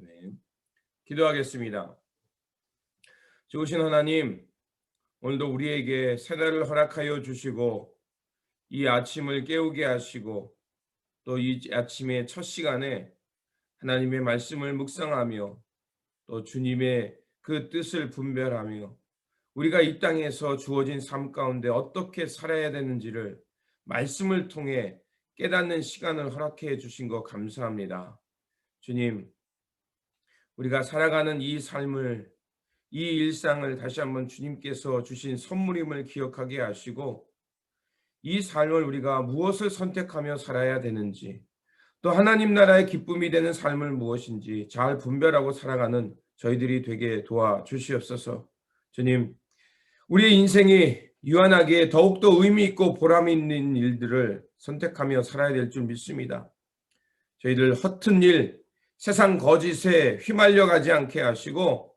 아멘. 기도하겠습니다. 좋으신 하나님, 오늘도 우리에게 새날을 허락하여 주시고 이 아침을 깨우게 하시고 또 이 아침의 첫 시간에 하나님의 말씀을 묵상하며 또 주님의 그 뜻을 분별하며 우리가 이 땅에서 주어진 삶 가운데 어떻게 살아야 되는지를 말씀을 통해 깨닫는 시간을 허락해 주신 것 감사합니다. 주님, 우리가 살아가는 이 삶을, 이 일상을 다시 한번 주님께서 주신 선물임을 기억하게 하시고 이 삶을 우리가 무엇을 선택하며 살아야 되는지, 또 하나님 나라의 기쁨이 되는 삶을 무엇인지 잘 분별하고 살아가는 저희들이 되게 도와주시옵소서. 주님, 우리의 인생이 유한하게 더욱더 의미 있고 보람 있는 일들을 선택하며 살아야 될 줄 믿습니다. 저희들 허튼 일, 세상 거짓에 휘말려 가지 않게 하시고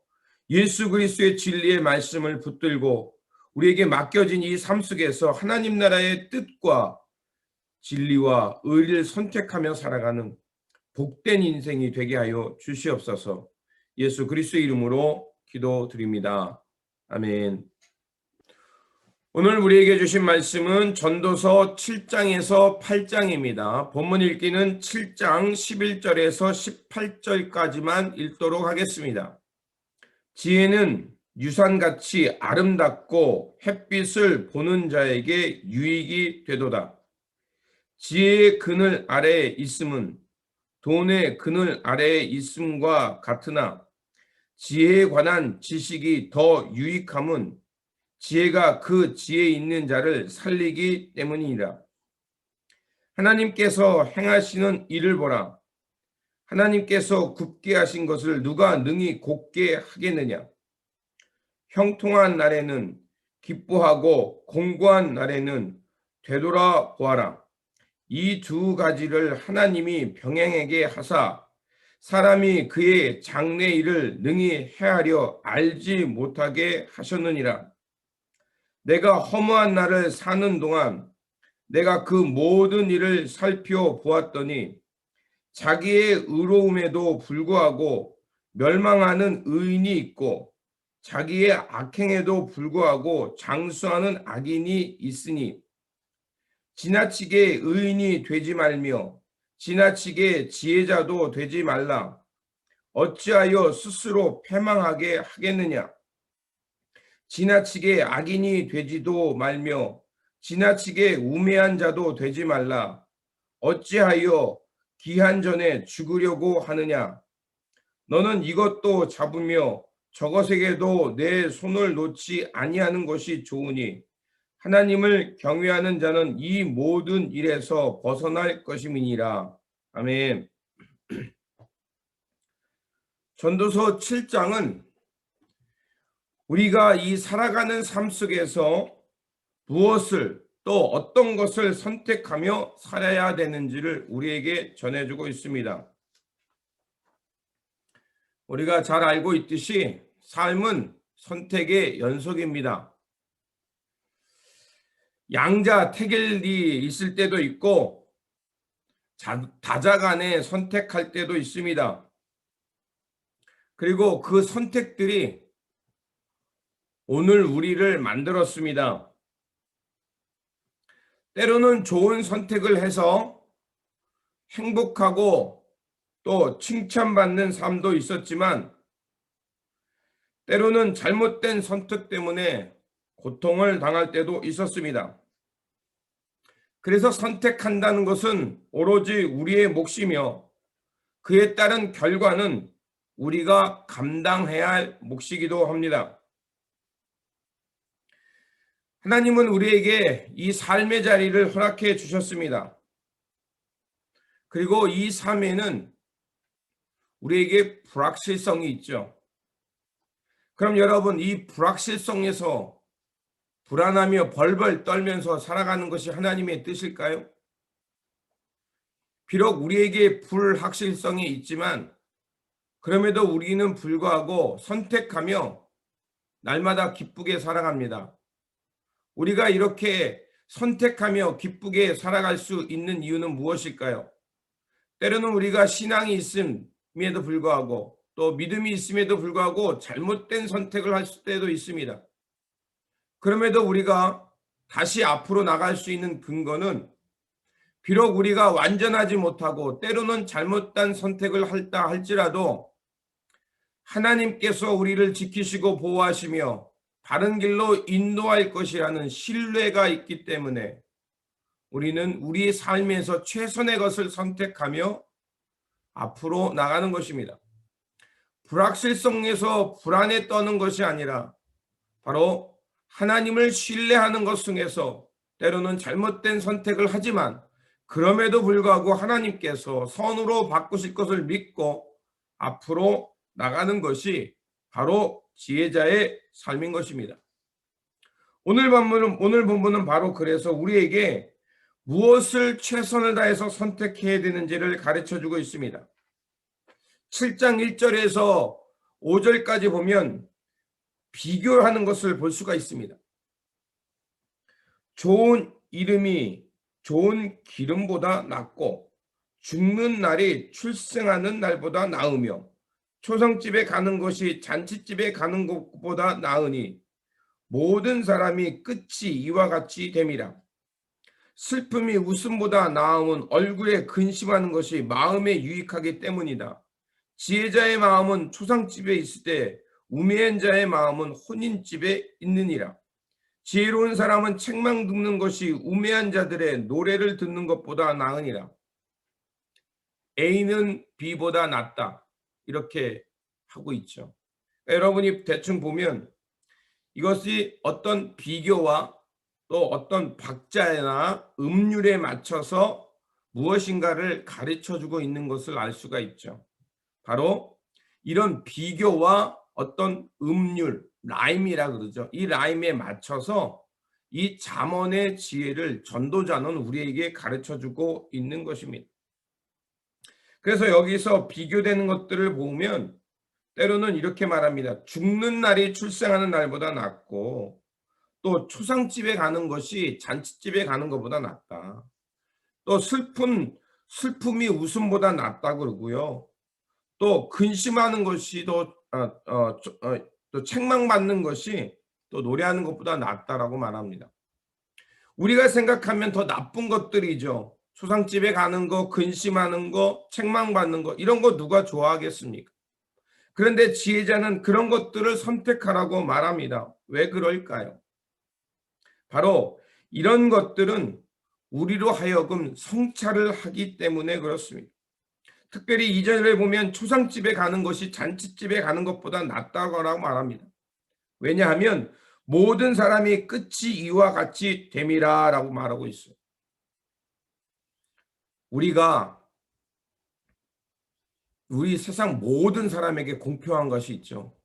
예수 그리스도의 진리의 말씀을 붙들고 우리에게 맡겨진 이 삶 속에서 하나님 나라의 뜻과 진리와 의리를 선택하며 살아가는 복된 인생이 되게 하여 주시옵소서. 예수 그리스도의 이름으로 기도드립니다. 아멘. 오늘 우리에게 주신 말씀은 전도서 7장에서 8장입니다. 본문 읽기는 7장 11절에서 18절까지만 읽도록 하겠습니다. 지혜는 유산같이 아름답고 햇빛을 보는 자에게 유익이 되도다. 지혜의 그늘 아래에 있음은 돈의 그늘 아래에 있음과 같으나 지혜에 관한 지식이 더 유익함은 지혜가 그 지혜 있는 자를 살리기 때문이니라. 하나님께서 행하시는 일을 보라. 하나님께서 굽게 하신 것을 누가 능히 곧게 하겠느냐. 형통한 날에는 기뻐하고 공고한 날에는 되돌아 보아라. 이 두 가지를 하나님이 병행하게 하사 사람이 그의 장래 일을 능히 헤아려 알지 못하게 하셨느니라. 내가 허무한 날을 사는 동안 내가 그 모든 일을 살펴보았더니 자기의 의로움에도 불구하고 멸망하는 의인이 있고 자기의 악행에도 불구하고 장수하는 악인이 있으니 지나치게 의인이 되지 말며 지나치게 지혜자도 되지 말라. 어찌하여 스스로 패망하게 하겠느냐. 지나치게 악인이 되지도 말며 지나치게 우매한 자도 되지 말라. 어찌하여 기한 전에 죽으려고 하느냐. 너는 이것도 잡으며 저것에게도 내 손을 놓지 아니하는 것이 좋으니 하나님을 경외하는 자는 이 모든 일에서 벗어날 것임이니라. 아멘. 전도서 7장은 우리가 이 살아가는 삶 속에서 무엇을 또 어떤 것을 선택하며 살아야 되는지를 우리에게 전해주고 있습니다. 우리가 잘 알고 있듯이 삶은 선택의 연속입니다. 양자택일이 있을 때도 있고 다자간에 선택할 때도 있습니다. 그리고 그 선택들이 오늘 우리를 만들었습니다. 때로는 좋은 선택을 해서 행복하고 또 칭찬받는 삶도 있었지만 때로는 잘못된 선택 때문에 고통을 당할 때도 있었습니다. 그래서 선택한다는 것은 오로지 우리의 몫이며 그에 따른 결과는 우리가 감당해야 할 몫이기도 합니다. 하나님은 우리에게 이 삶의 자리를 허락해 주셨습니다. 그리고 이 삶에는 우리에게 불확실성이 있죠. 그럼 여러분, 이 불확실성에서 불안하며 벌벌 떨면서 살아가는 것이 하나님의 뜻일까요? 비록 우리에게 불확실성이 있지만 그럼에도 우리는 불구하고 선택하며 날마다 기쁘게 살아갑니다. 우리가 이렇게 선택하며 기쁘게 살아갈 수 있는 이유는 무엇일까요? 때로는 우리가 신앙이 있음에도 불구하고 또 믿음이 있음에도 불구하고 잘못된 선택을 할 때도 있습니다. 그럼에도 우리가 다시 앞으로 나갈 수 있는 근거는 비록 우리가 완전하지 못하고 때로는 잘못된 선택을 했다 할지라도 하나님께서 우리를 지키시고 보호하시며 바른 길로 인도할 것이라는 신뢰가 있기 때문에 우리는 우리의 삶에서 최선의 것을 선택하며 앞으로 나가는 것입니다. 불확실성에서 불안에 떠는 것이 아니라 바로 하나님을 신뢰하는 것 중에서 때로는 잘못된 선택을 하지만 그럼에도 불구하고 하나님께서 선으로 바꾸실 것을 믿고 앞으로 나가는 것이 바로 지혜자의 삶인 것입니다. 오늘 본문은 바로 그래서 우리에게 무엇을 최선을 다해서 선택해야 되는지를 가르쳐주고 있습니다. 7장 1절에서 5절까지 보면 비교하는 것을 볼 수가 있습니다. 좋은 이름이 좋은 기름보다 낫고 죽는 날이 출생하는 날보다 나으며 초상집에 가는 것이 잔치집에 가는 것보다 나으니 모든 사람이 끝이 이와 같이 됨이라. 슬픔이 웃음보다 나음은 얼굴에 근심하는 것이 마음에 유익하기 때문이다. 지혜자의 마음은 초상집에 있을 때 우매한 자의 마음은 혼인집에 있느니라. 지혜로운 사람은 책망 듣는 것이 우매한 자들의 노래를 듣는 것보다 나으니라. A는 B보다 낫다. 이렇게 하고 있죠. 그러니까 여러분이 대충 보면 이것이 어떤 비교와 또 어떤 박자나 음률에 맞춰서 무엇인가를 가르쳐주고 있는 것을 알 수가 있죠. 바로 이런 비교와 어떤 음률, 라임이라 그러죠. 이 라임에 맞춰서 이 잠언의 지혜를 전도자는 우리에게 가르쳐주고 있는 것입니다. 그래서 여기서 비교되는 것들을 보면 때로는 이렇게 말합니다. 죽는 날이 출생하는 날보다 낫고 또 초상집에 가는 것이 잔치집에 가는 것보다 낫다. 또 슬픔이 웃음보다 낫다 그러고요. 또 근심하는 것이 또 책망받는 것이 또 노래하는 것보다 낫다라고 말합니다. 우리가 생각하면 더 나쁜 것들이죠. 초상집에 가는 거, 근심하는 거, 책망받는 거 이런 거 누가 좋아하겠습니까? 그런데 지혜자는 그런 것들을 선택하라고 말합니다. 왜 그럴까요? 바로 이런 것들은 우리로 하여금 성찰을 하기 때문에 그렇습니다. 특별히 이절에 보면 초상집에 가는 것이 잔치집에 가는 것보다 낫다고 말합니다. 왜냐하면 모든 사람이 끝이 이와 같이 됨이라 라고 말하고 있어요. 우리 세상 모든 사람에게 공평한 것이 있죠.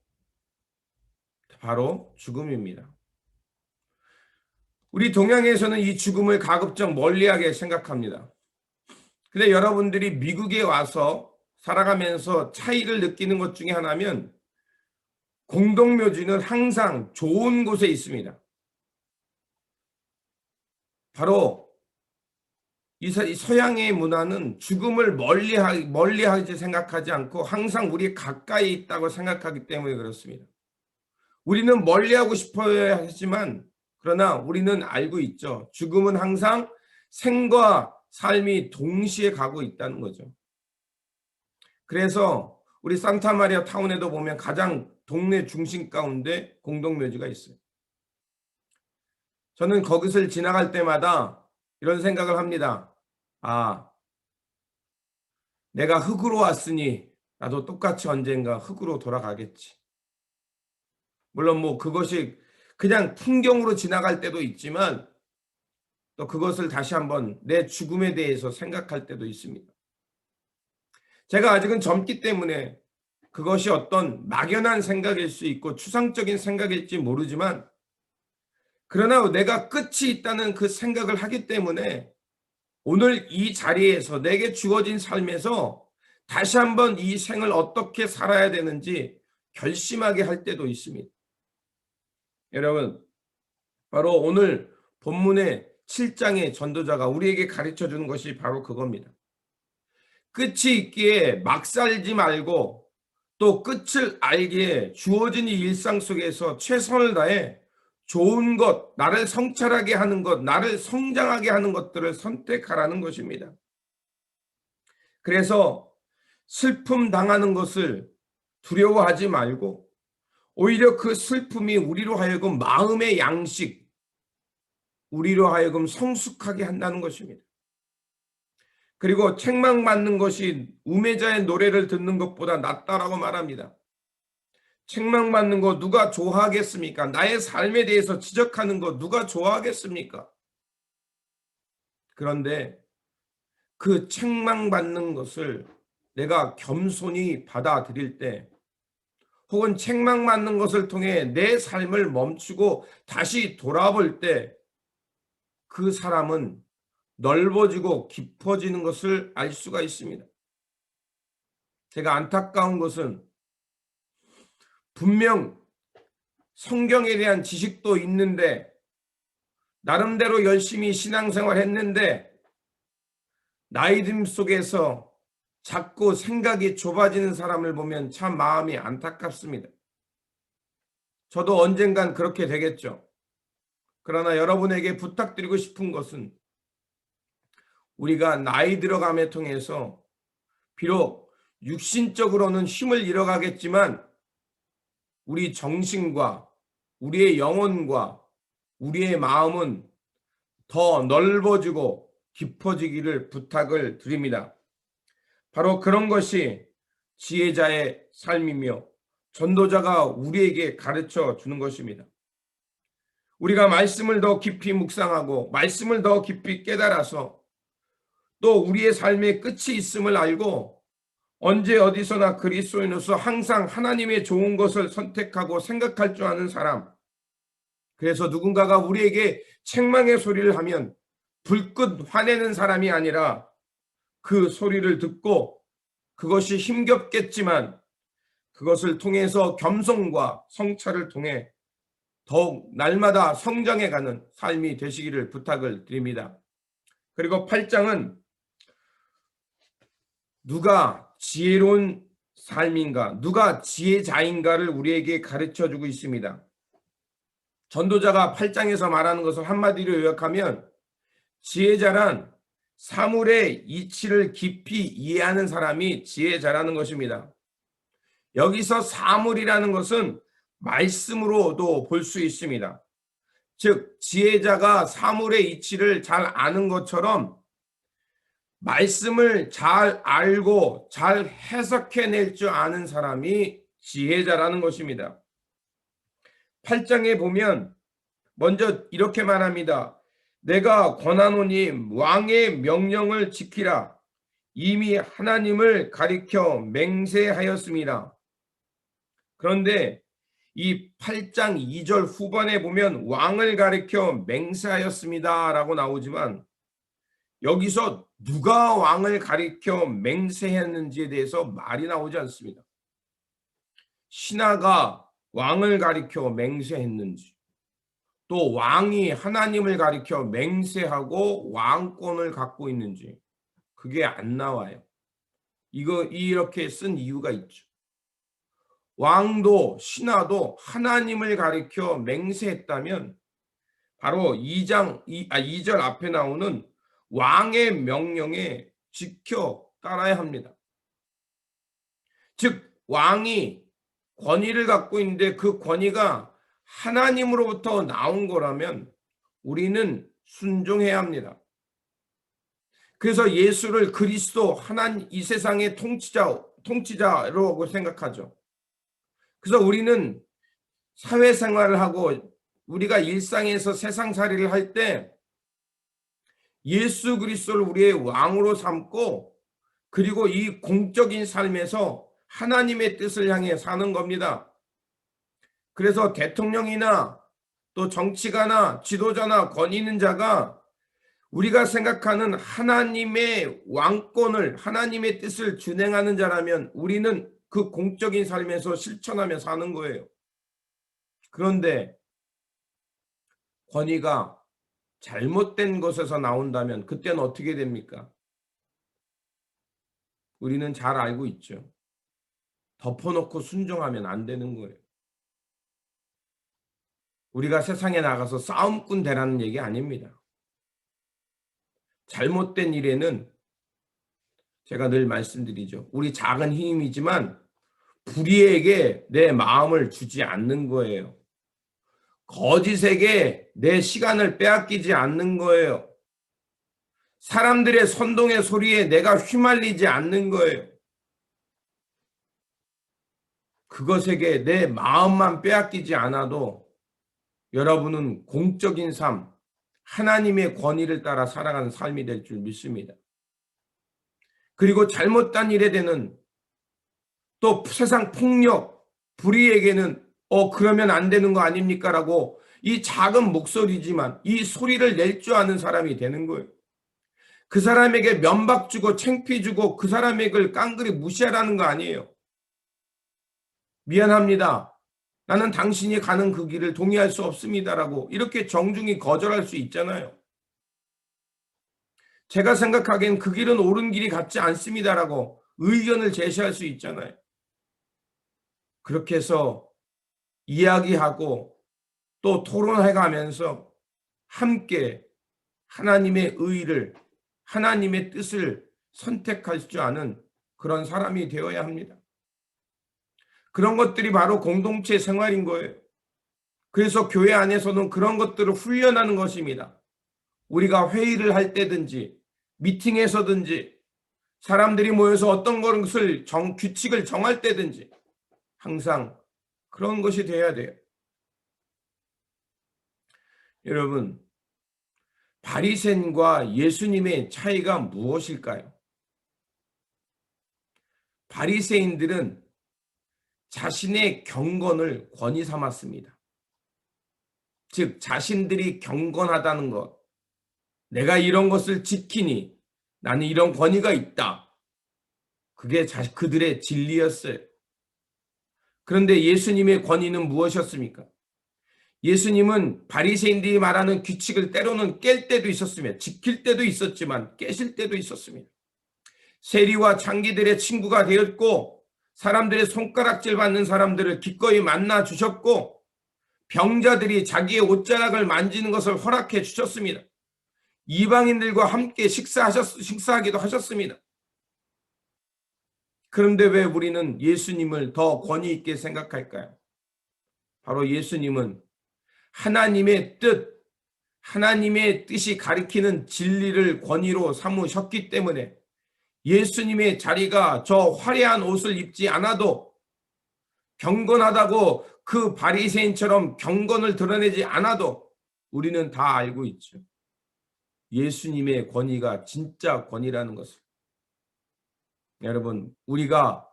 바로 죽음입니다. 우리 동양에서는 이 죽음을 가급적 멀리하게 생각합니다. 근데 여러분들이 미국에 와서 살아가면서 차이를 느끼는 것 중에 하나면 공동묘지는 항상 좋은 곳에 있습니다. 바로 이 서양의 문화는 죽음을 멀리하지 생각하지 않고 항상 우리 가까이 있다고 생각하기 때문에 그렇습니다. 우리는 멀리하고 싶어야 하지만 그러나 우리는 알고 있죠. 죽음은 항상 생과 삶이 동시에 가고 있다는 거죠. 그래서 우리 산타마리아 타운에도 보면 가장 동네 중심 가운데 공동묘지가 있어요. 저는 거기를 지나갈 때마다 이런 생각을 합니다. 아, 내가 흙으로 왔으니 나도 똑같이 언젠가 흙으로 돌아가겠지. 물론 뭐 그것이 그냥 풍경으로 지나갈 때도 있지만 또 그것을 다시 한번 내 죽음에 대해서 생각할 때도 있습니다. 제가 아직은 젊기 때문에 그것이 어떤 막연한 생각일 수 있고 추상적인 생각일지 모르지만 그러나 내가 끝이 있다는 그 생각을 하기 때문에 오늘 이 자리에서 내게 주어진 삶에서 다시 한번 이 생을 어떻게 살아야 되는지 결심하게 할 때도 있습니다. 여러분, 바로 오늘 본문의 7장의 전도자가 우리에게 가르쳐 주는 것이 바로 그겁니다. 끝이 있기에 막 살지 말고 또 끝을 알기에 주어진 이 일상 속에서 최선을 다해 좋은 것, 나를 성찰하게 하는 것, 나를 성장하게 하는 것들을 선택하라는 것입니다. 그래서 슬픔 당하는 것을 두려워하지 말고 오히려 그 슬픔이 우리로 하여금 마음의 양식, 우리로 하여금 성숙하게 한다는 것입니다. 그리고 책망받는 것이 우매자의 노래를 듣는 것보다 낫다라고 말합니다. 책망받는 거 누가 좋아하겠습니까? 나의 삶에 대해서 지적하는 거 누가 좋아하겠습니까? 그런데 그 책망받는 것을 내가 겸손히 받아들일 때, 혹은 책망받는 것을 통해 내 삶을 멈추고 다시 돌아볼 때, 그 사람은 넓어지고 깊어지는 것을 알 수가 있습니다. 제가 안타까운 것은 분명 성경에 대한 지식도 있는데 나름대로 열심히 신앙생활 했는데 나이 듦 속에서 자꾸 생각이 좁아지는 사람을 보면 참 마음이 안타깝습니다. 저도 언젠간 그렇게 되겠죠. 그러나 여러분에게 부탁드리고 싶은 것은 우리가 나이 들어감에 통해서 비록 육신적으로는 힘을 잃어가겠지만 우리 정신과 우리의 영혼과 우리의 마음은 더 넓어지고 깊어지기를 부탁을 드립니다. 바로 그런 것이 지혜자의 삶이며 전도자가 우리에게 가르쳐 주는 것입니다. 우리가 말씀을 더 깊이 묵상하고 말씀을 더 깊이 깨달아서 또 우리의 삶의 끝이 있음을 알고 언제 어디서나 그리스도인으로서 항상 하나님의 좋은 것을 선택하고 생각할 줄 아는 사람, 그래서 누군가가 우리에게 책망의 소리를 하면 불끈 화내는 사람이 아니라 그 소리를 듣고 그것이 힘겹겠지만 그것을 통해서 겸손과 성찰을 통해 더욱 날마다 성장해가는 삶이 되시기를 부탁을 드립니다. 그리고 8장은 누가 지혜로운 삶인가, 누가 지혜자인가를 우리에게 가르쳐주고 있습니다. 전도자가 8장에서 말하는 것을 한마디로 요약하면 지혜자란 사물의 이치를 깊이 이해하는 사람이 지혜자라는 것입니다. 여기서 사물이라는 것은 말씀으로도 볼 수 있습니다. 즉 지혜자가 사물의 이치를 잘 아는 것처럼 말씀을 잘 알고 잘 해석해낼 줄 아는 사람이 지혜자라는 것입니다. 8장에 보면 먼저 이렇게 말합니다. 내가 권하노니 왕의 명령을 지키라. 이미 하나님을 가리켜 맹세하였습니다. 그런데 이 8장 2절 후반에 보면 왕을 가리켜 맹세하였습니다 라고 나오지만 여기서 누가 왕을 가리켜 맹세했는지에 대해서 말이 나오지 않습니다. 신하가 왕을 가리켜 맹세했는지, 또 왕이 하나님을 가리켜 맹세하고 왕권을 갖고 있는지 그게 안 나와요. 이렇게 쓴 이유가 있죠. 왕도 신하도 하나님을 가리켜 맹세했다면 바로 2절 앞에 나오는 왕의 명령에 지켜 따라야 합니다. 즉 왕이 권위를 갖고 있는데 그 권위가 하나님으로부터 나온 거라면 우리는 순종해야 합니다. 그래서 예수를 그리스도 하나님 이 세상의 통치자로 생각하죠. 그래서 우리는 사회생활을 하고 우리가 일상에서 세상살이를 할 때 예수 그리스도를 우리의 왕으로 삼고 그리고 이 공적인 삶에서 하나님의 뜻을 향해 사는 겁니다. 그래서 대통령이나 또 정치가나 지도자나 권위 있는 자가 우리가 생각하는 하나님의 왕권을, 하나님의 뜻을 준행하는 자라면 우리는 그 공적인 삶에서 실천하며 사는 거예요. 그런데 권위가 잘못된 것에서 나온다면 그때는 어떻게 됩니까? 우리는 잘 알고 있죠. 덮어놓고 순종하면 안 되는 거예요. 우리가 세상에 나가서 싸움꾼 되라는 얘기 아닙니다. 잘못된 일에는 제가 늘 말씀드리죠. 우리 작은 힘이지만 불의에게 내 마음을 주지 않는 거예요. 거짓에게 내 시간을 빼앗기지 않는 거예요. 사람들의 선동의 소리에 내가 휘말리지 않는 거예요. 그것에게 내 마음만 빼앗기지 않아도 여러분은 공적인 삶, 하나님의 권위를 따라 살아가는 삶이 될 줄 믿습니다. 그리고 잘못된 일에 대는 또 세상 폭력, 불의에게는 그러면 안 되는 거 아닙니까? 라고 이 작은 목소리지만 이 소리를 낼 줄 아는 사람이 되는 거예요. 그 사람에게 면박 주고 창피 주고 그 사람에게 깡그리 무시하라는 거 아니에요. 미안합니다. 나는 당신이 가는 그 길을 동의할 수 없습니다라고 이렇게 정중히 거절할 수 있잖아요. 제가 생각하기엔 그 길은 옳은 길이 같지 않습니다라고 의견을 제시할 수 있잖아요. 그렇게 해서 이야기하고 또 토론해 가면서 함께 하나님의 의를, 하나님의 뜻을 선택할 줄 아는 그런 사람이 되어야 합니다. 그런 것들이 바로 공동체 생활인 거예요. 그래서 교회 안에서는 그런 것들을 훈련하는 것입니다. 우리가 회의를 할 때든지 미팅에서든지 사람들이 모여서 어떤 것을 규칙을 정할 때든지 항상 그런 것이 돼야 돼요. 여러분, 바리새인과 예수님의 차이가 무엇일까요? 바리새인들은 자신의 경건을 권위 삼았습니다. 즉 자신들이 경건하다는 것, 내가 이런 것을 지키니 나는 이런 권위가 있다. 그게 그들의 진리였어요. 그런데 예수님의 권위는 무엇이었습니까? 예수님은 바리새인들이 말하는 규칙을 때로는 깰 때도 있었으며 지킬 때도 있었지만 깨실 때도 있었습니다. 세리와 창기들의 친구가 되었고 사람들의 손가락질 받는 사람들을 기꺼이 만나 주셨고 병자들이 자기의 옷자락을 만지는 것을 허락해 주셨습니다. 이방인들과 함께 식사하기도 하셨습니다. 그런데 왜 우리는 예수님을 더 권위 있게 생각할까요? 바로 예수님은 하나님의 뜻이 가리키는 진리를 권위로 삼으셨기 때문에 예수님의 자리가 저 화려한 옷을 입지 않아도 경건하다고 그 바리새인처럼 경건을 드러내지 않아도 우리는 다 알고 있죠. 예수님의 권위가 진짜 권위라는 것을. 여러분, 우리가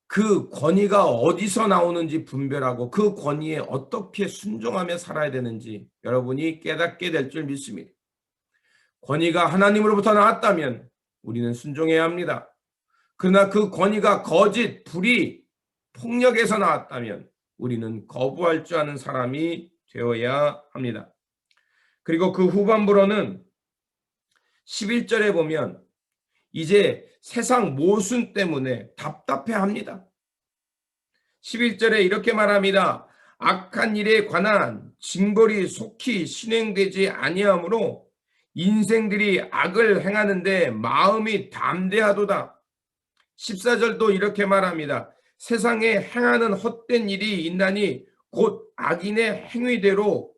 그 권위가 어디서 나오는지 분별하고 그 권위에 어떻게 순종하며 살아야 되는지 여러분이 깨닫게 될 줄 믿습니다. 권위가 하나님으로부터 나왔다면 우리는 순종해야 합니다. 그러나 그 권위가 거짓, 불의, 폭력에서 나왔다면 우리는 거부할 줄 아는 사람이 되어야 합니다. 그리고 그 후반부로는 11절에 보면 이제 세상 모순 때문에 답답해합니다. 11절에 이렇게 말합니다. 악한 일에 관한 징벌이 속히 실행되지 아니하므로 인생들이 악을 행하는데 마음이 담대하도다. 14절도 이렇게 말합니다. 세상에 행하는 헛된 일이 있나니 곧 악인의 행위대로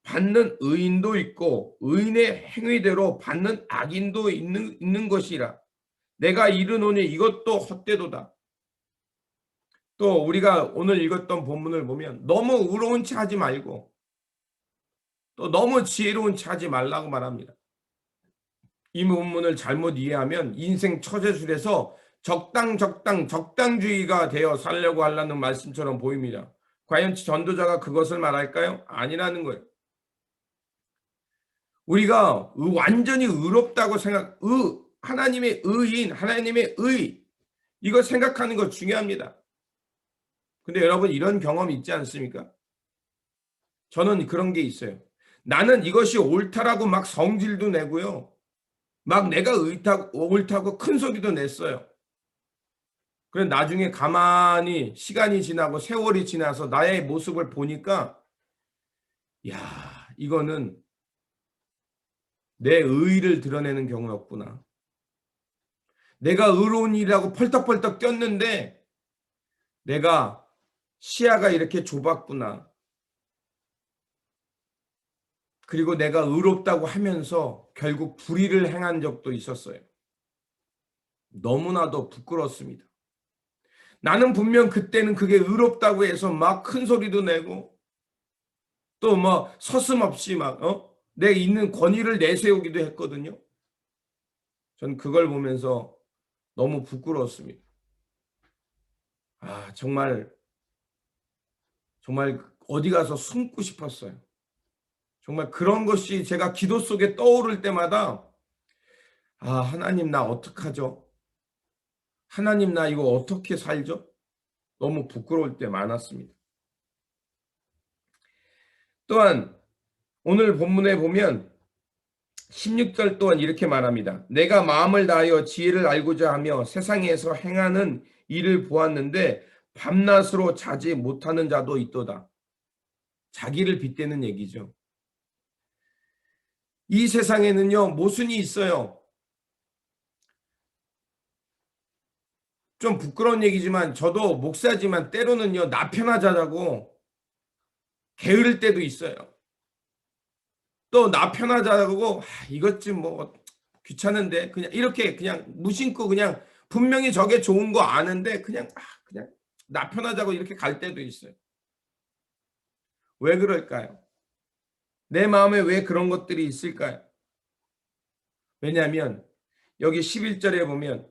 받는 의인도 있고 의인의 행위대로 받는 악인도 있는 것이라. 내가 이르노니 이것도 헛되도다. 또 우리가 오늘 읽었던 본문을 보면 너무 의로운 체 하지 말고 또 너무 지혜로운 체 하지 말라고 말합니다. 이 본문을 잘못 이해하면 인생 처제술에서 적당주의가 되어 살려고 하려는 말씀처럼 보입니다. 과연 전도자가 그것을 말할까요? 아니라는 거예요. 우리가 완전히 의롭다고 하나님의 의인, 하나님의 의, 이거 생각하는 거 중요합니다. 근데 여러분 이런 경험 있지 않습니까? 저는 그런 게 있어요. 나는 이것이 옳다라고 막 성질도 내고요. 막 내가 옳다고 큰 소리도 냈어요. 그래 나중에 가만히 시간이 지나고 세월이 지나서 나의 모습을 보니까 야, 이거는 내 의의를 드러내는 경우였구나. 내가 의로운 일이라고 펄떡펄떡 뛰었는데 내가 시야가 이렇게 좁았구나. 그리고 내가 의롭다고 하면서 결국 불의를 행한 적도 있었어요. 너무나도 부끄럽습니다. 나는 분명 그때는 그게 의롭다고 해서 막 큰 소리도 내고 또 뭐 서슴없이 막 내 있는 권위를 내세우기도 했거든요. 전 그걸 보면서 너무 부끄러웠습니다. 아, 정말 어디 가서 숨고 싶었어요. 정말 그런 것이 제가 기도 속에 떠오를 때마다 아, 하나님 나 어떡하죠? 하나님 나 이거 어떻게 살죠? 너무 부끄러울 때 많았습니다. 또한 오늘 본문에 보면 16절 또한 이렇게 말합니다. 내가 마음을 다하여 지혜를 알고자 하며 세상에서 행하는 일을 보았는데 밤낮으로 자지 못하는 자도 있도다. 자기를 빗대는 얘기죠. 이 세상에는요, 모순이 있어요. 좀 부끄러운 얘기지만 저도 목사지만 때로는요, 나 편하자고 게으를 때도 있어요. 또 나 편하자고 이것 좀 뭐 귀찮은데 그냥 이렇게 그냥 무심코 그냥 분명히 저게 좋은 거 아는데 그냥 나 편하자고 이렇게 갈 때도 있어요. 왜 그럴까요? 내 마음에 왜 그런 것들이 있을까요? 왜냐하면 여기 11절에 보면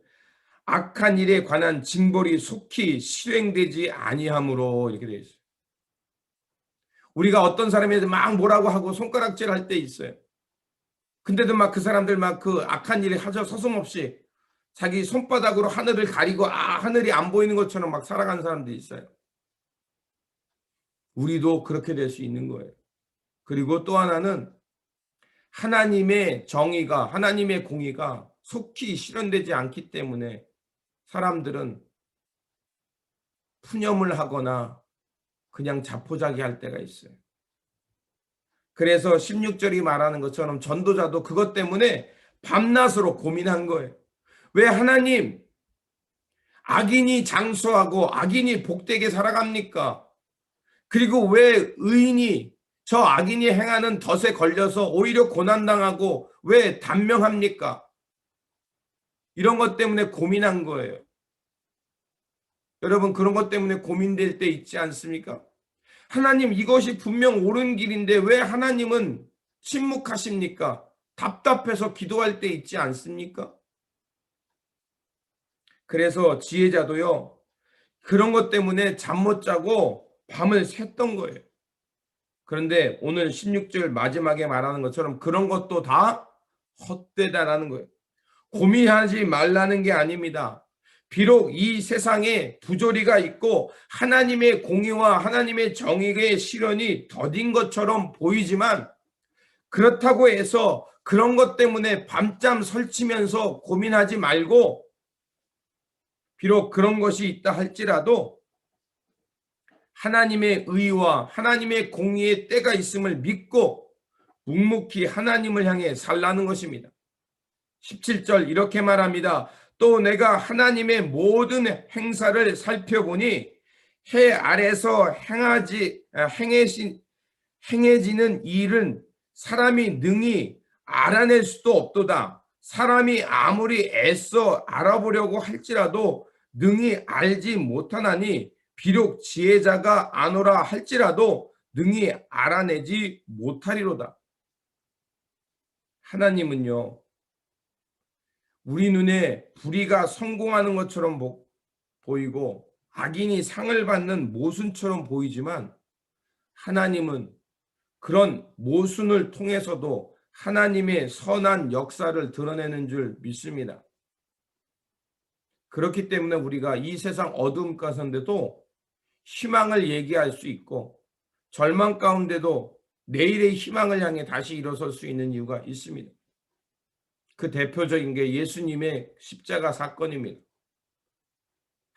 악한 일에 관한 징벌이 속히 실행되지 아니하므로 이렇게 되어 있어요. 우리가 어떤 사람에게 막 뭐라고 하고 손가락질 할 때 있어요. 근데도 막 그 사람들 막 그 악한 일에 하죠. 서슴없이 자기 손바닥으로 하늘을 가리고 하늘이 안 보이는 것처럼 막 살아가는 사람들이 있어요. 우리도 그렇게 될 수 있는 거예요. 그리고 또 하나는 하나님의 정의가 하나님의 공의가 속히 실현되지 않기 때문에 사람들은 푸념을 하거나 그냥 자포자기할 때가 있어요. 그래서 16절이 말하는 것처럼 전도자도 그것 때문에 밤낮으로 고민한 거예요. 왜 하나님 악인이 장수하고 악인이 복되게 살아갑니까? 그리고 왜 의인이 저 악인이 행하는 덫에 걸려서 오히려 고난당하고 왜 단명합니까? 이런 것 때문에 고민한 거예요. 여러분 그런 것 때문에 고민될 때 있지 않습니까? 하나님 이것이 분명 옳은 길인데 왜 하나님은 침묵하십니까? 답답해서 기도할 때 있지 않습니까? 그래서 지혜자도요. 그런 것 때문에 잠 못 자고 밤을 샜던 거예요. 그런데 오늘 16절 마지막에 말하는 것처럼 그런 것도 다 헛되다라는 거예요. 고민하지 말라는 게 아닙니다. 비록 이 세상에 부조리가 있고 하나님의 공의와 하나님의 정의의 실현이 더딘 것처럼 보이지만 그렇다고 해서 그런 것 때문에 밤잠 설치면서 고민하지 말고 비록 그런 것이 있다 할지라도 하나님의 의와 하나님의 공의의 때가 있음을 믿고 묵묵히 하나님을 향해 살라는 것입니다. 17절 이렇게 말합니다. 또 내가 하나님의 모든 행사를 살펴보니 해 아래서 행해지는 일은 사람이 능히 알아낼 수도 없도다. 사람이 아무리 애써 알아보려고 할지라도 능히 알지 못하나니 비록 지혜자가 아노라 할지라도 능히 알아내지 못하리로다. 하나님은요. 우리 눈에 불의가 성공하는 것처럼 보이고 악인이 상을 받는 모순처럼 보이지만 하나님은 그런 모순을 통해서도 하나님의 선한 역사를 드러내는 줄 믿습니다. 그렇기 때문에 우리가 이 세상 어두움 가운데도 희망을 얘기할 수 있고 절망 가운데도 내일의 희망을 향해 다시 일어설 수 있는 이유가 있습니다. 그 대표적인 게 예수님의 십자가 사건입니다.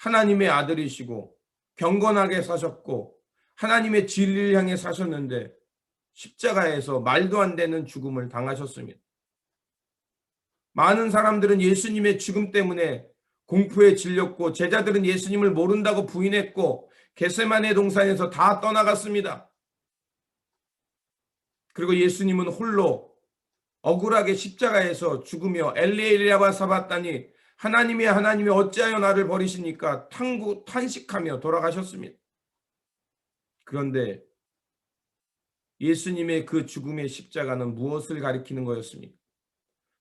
하나님의 아들이시고 경건하게 사셨고 하나님의 진리를 향해 사셨는데 십자가에서 말도 안 되는 죽음을 당하셨습니다. 많은 사람들은 예수님의 죽음 때문에 공포에 질렸고 제자들은 예수님을 모른다고 부인했고 겟세마네 동산에서 다 떠나갔습니다. 그리고 예수님은 홀로 억울하게 십자가에서 죽으며 엘리엘리야바 사바다니 하나님이 어찌하여 나를 버리십니까? 탄식하며 돌아가셨습니다. 그런데 예수님의 그 죽음의 십자가는 무엇을 가리키는 거였습니까?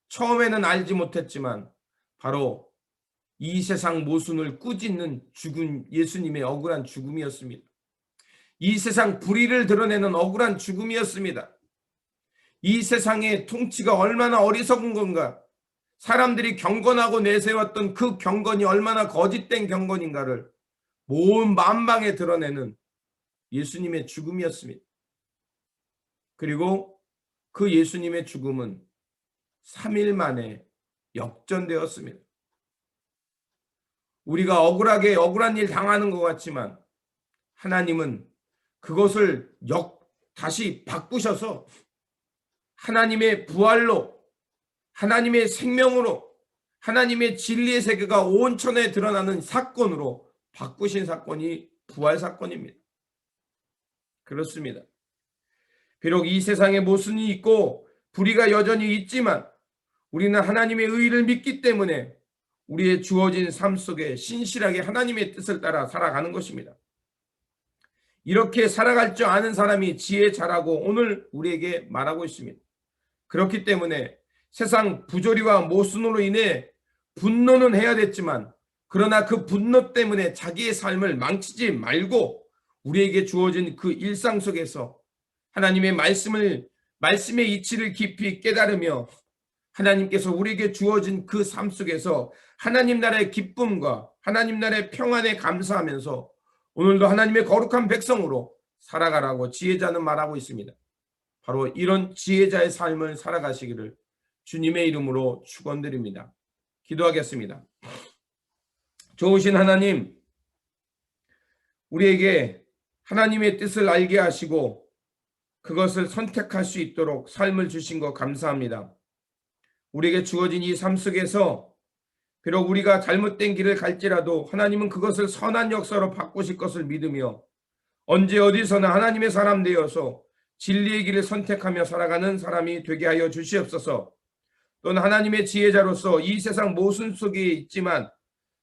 처음에는 알지 못했지만 바로 이 세상 모순을 꾸짖는 죽은 예수님의 억울한 죽음이었습니다. 이 세상 불의를 드러내는 억울한 죽음이었습니다. 이 세상의 통치가 얼마나 어리석은 건가, 사람들이 경건하고 내세웠던 그 경건이 얼마나 거짓된 경건인가를 온 만방에 드러내는 예수님의 죽음이었습니다. 그리고 그 예수님의 죽음은 3일 만에 역전되었습니다. 우리가 억울한 일 당하는 것 같지만 하나님은 그것을 다시 바꾸셔서 하나님의 부활로, 하나님의 생명으로, 하나님의 진리의 세계가 온천에 드러나는 사건으로 바꾸신 사건이 부활 사건입니다. 그렇습니다. 비록 이 세상에 모순이 있고 불의가 여전히 있지만 우리는 하나님의 의를 믿기 때문에 우리의 주어진 삶 속에 신실하게 하나님의 뜻을 따라 살아가는 것입니다. 이렇게 살아갈 줄 아는 사람이 지혜 잘하고 오늘 우리에게 말하고 있습니다. 그렇기 때문에 세상 부조리와 모순으로 인해 분노는 해야 됐지만 그러나 그 분노 때문에 자기의 삶을 망치지 말고 우리에게 주어진 그 일상 속에서 하나님의 말씀의 이치를 깊이 깨달으며 하나님께서 우리에게 주어진 그 삶 속에서 하나님 나라의 기쁨과 하나님 나라의 평안에 감사하면서 오늘도 하나님의 거룩한 백성으로 살아가라고 지혜자는 말하고 있습니다. 바로 이런 지혜자의 삶을 살아가시기를 주님의 이름으로 축원드립니다. 기도하겠습니다. 좋으신 하나님, 우리에게 하나님의 뜻을 알게 하시고 그것을 선택할 수 있도록 삶을 주신 것 감사합니다. 우리에게 주어진 이 삶 속에서 비록 우리가 잘못된 길을 갈지라도 하나님은 그것을 선한 역사로 바꾸실 것을 믿으며 언제 어디서나 하나님의 사람 되어서 진리의 길을 선택하며 살아가는 사람이 되게 하여 주시옵소서. 또는 하나님의 지혜자로서 이 세상 모순 속에 있지만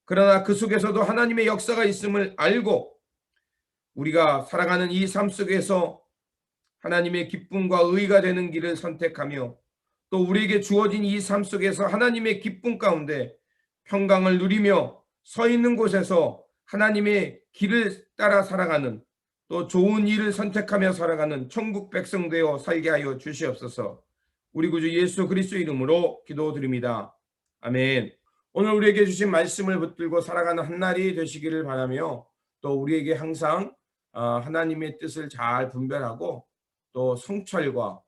그러나 그 속에서도 하나님의 역사가 있음을 알고 우리가 살아가는 이 삶 속에서 하나님의 기쁨과 의가 되는 길을 선택하며 또 우리에게 주어진 이 삶 속에서 하나님의 기쁨 가운데 평강을 누리며 서 있는 곳에서 하나님의 길을 따라 살아가는 또 좋은 일을 선택하며 살아가는 천국 백성 되어 살게 하여 주시옵소서. 우리 구주 예수 그리스도 이름으로 기도드립니다. 아멘. 오늘 우리에게 주신 말씀을 붙들고 살아가는 한 날이 되시기를 바라며 또 우리에게 항상 하나님의 뜻을 잘 분별하고 또 성찰과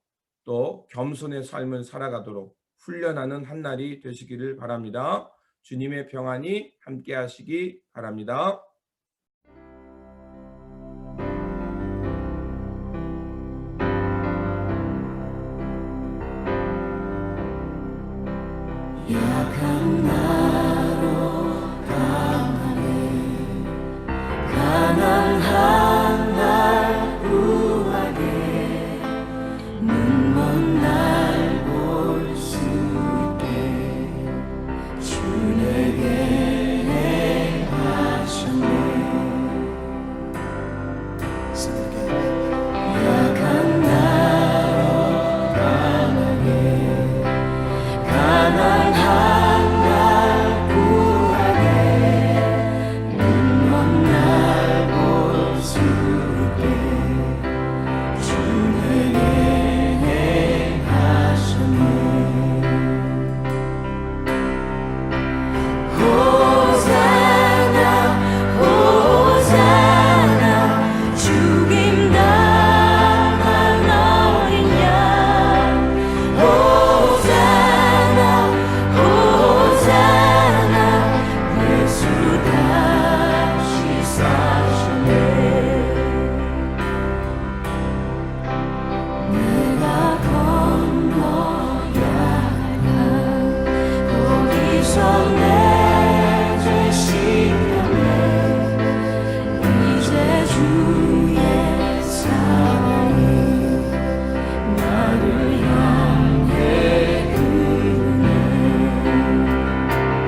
또 겸손의 삶을 살아가도록 훈련하는 한 날이 되시기를 바랍니다. 주님의 평안이 함께 하시기 바랍니다. 약한 나로 강하게 가난한 날 우하게 눈먼 날 볼 수 있게 주 내게 행하셨네. 약한 나로 강하게 가난한 날 구하게 눈먼 날 볼 수 있게 주 내게 행하셨네. 호산나 호산나 죽임 당한 어린 양 호산나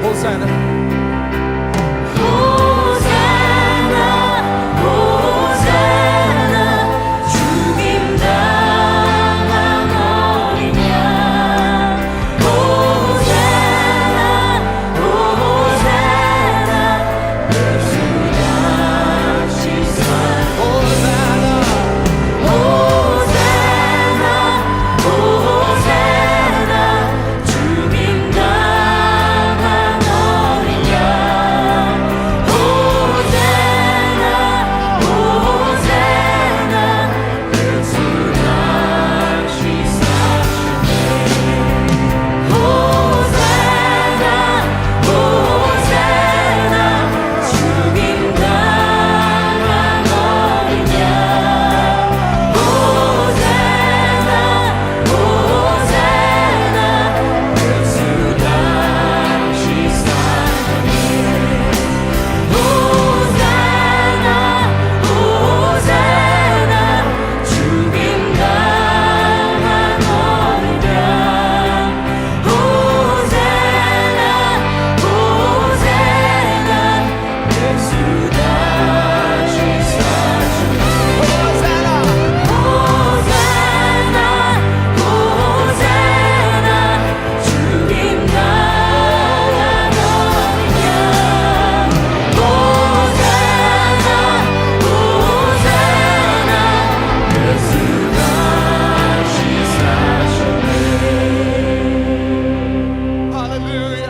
호산나 호산나 호산나 죽임 당한 어린 양 호산나 호산나 예수 다시 살 호산나 호산나 호산나 죽임 당한 어린 양 호산나 호산나 예수 다시 사시네 호산나 호산나 죽임 당한 어린 양 호산나 호산나 예수 다시 사시네 호산나 호산나 죽임 당한 어린 양 호산나 호산나 예수 다시 사시네 호산나 호산나 호산나 죽임 당한 어린 양 호산나 호산나 예수 다시 사시네 할렐루야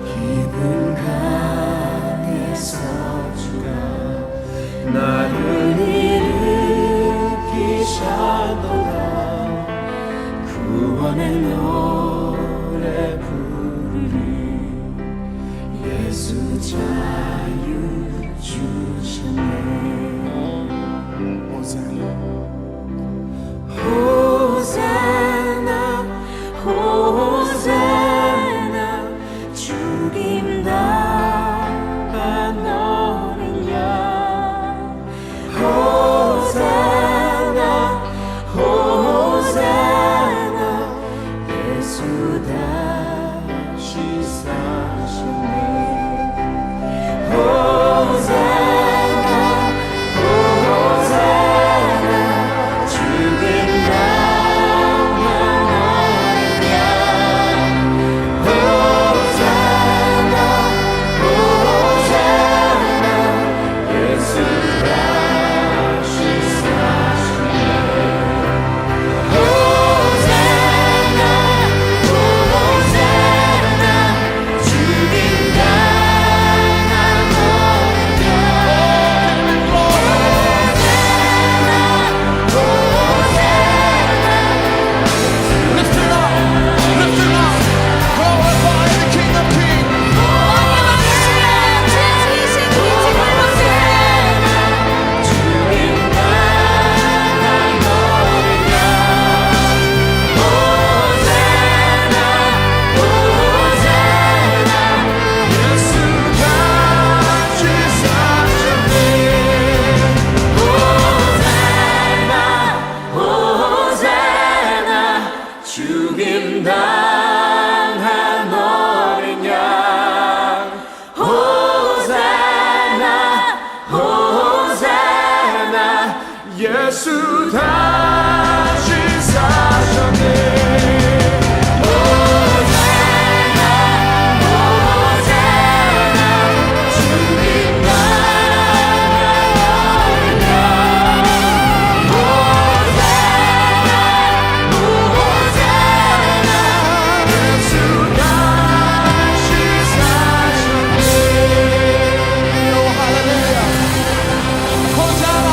기분 가에서 주가 나를 일으키셨도다 구원의 노래 부르리 예수 자유 주셨네 호산나 호산나 호산나 죽임 당한 어린 양 호산나 호산나 예수 다시 사시네 호산나 호산나 죽임 당한 어린 양 호산나 호산나 예수 다시 사시네 호산나 호산나 죽임 당한 어린 양 Lift it up lift it up glorify the King of Kings 예수 다시 사셨네 죽임 당한 어린 양 호산나 호산나 예수 다시 사셨네 호산나 호산나 죽임 당한 어린 양 호산나 호산나 예수 다시 사셨네 오 할렐루야 호산나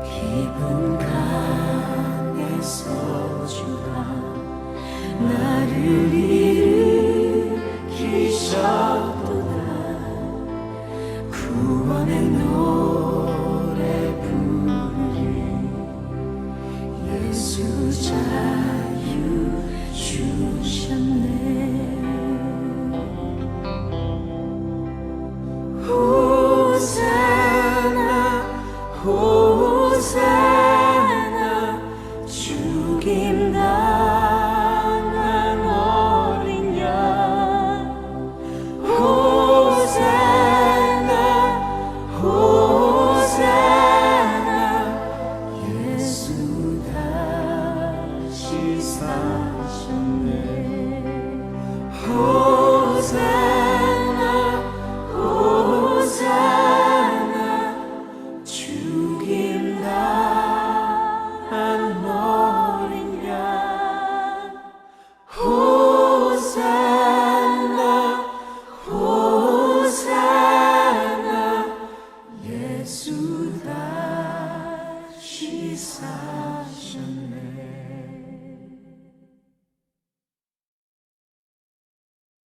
기분 가에서 주가 나를 일으키셨도다. 구원의 노래 부르리. 예수 잘